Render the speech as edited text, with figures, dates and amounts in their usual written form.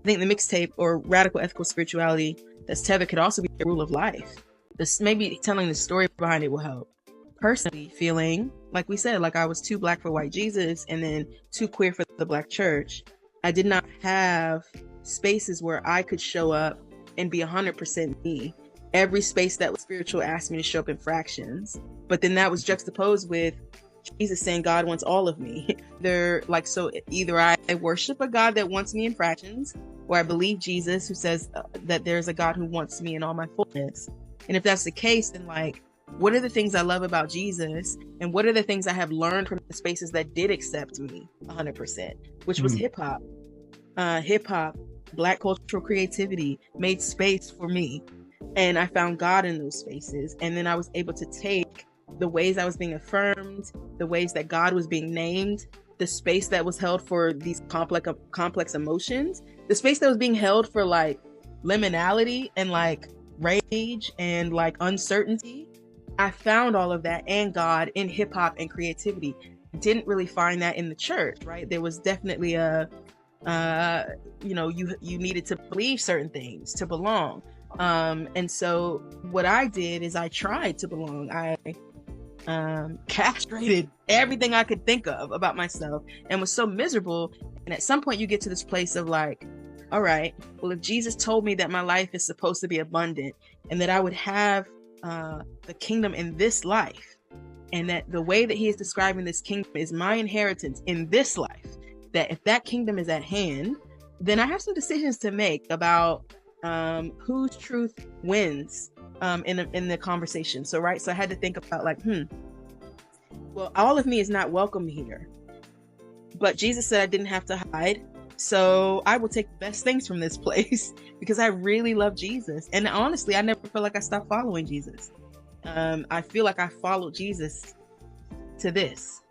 think the mixtape or radical ethical spirituality that's tethered could also be a rule of life. This maybe telling the story behind it will help. Personally, feeling like we said, like I was too black for white Jesus and then too queer for the black church. I did not have spaces where I could show up and be 100% me. Every space that was spiritual asked me to show up in fractions, but then that was juxtaposed with Jesus saying God wants all of me. They're like, so either I worship a God that wants me in fractions, or I believe Jesus who says that there's a God who wants me in all my fullness. And if that's the case, then like, what are the things I love about Jesus, and what are the things I have learned from the spaces that did accept me 100%, which was hip hop, Black cultural creativity made space for me, and I found God in those spaces. And then I was able to take the ways I was being affirmed, the ways that God was being named, the space that was held for these complex emotions, the space that was being held for like liminality and like rage and like uncertainty. I found all of that and God in hip hop and creativity. Didn't really find that in the church, right? There was definitely a, you needed to believe certain things to belong. And so what I did is I tried to belong. I castrated everything I could think of about myself and was so miserable. And at some point you get to this place of like, all right, well, if Jesus told me that my life is supposed to be abundant and that I would have the kingdom in this life, and that the way that he is describing this kingdom is my inheritance in this life, that if that kingdom is at hand, then I have some decisions to make about whose truth wins in the conversation. So I had to think about like, well, all of me is not welcome here, but Jesus said I didn't have to hide. So I will take the best things from this place because I really love Jesus. And honestly, I never feel like I stopped following Jesus. I feel like I followed Jesus to this.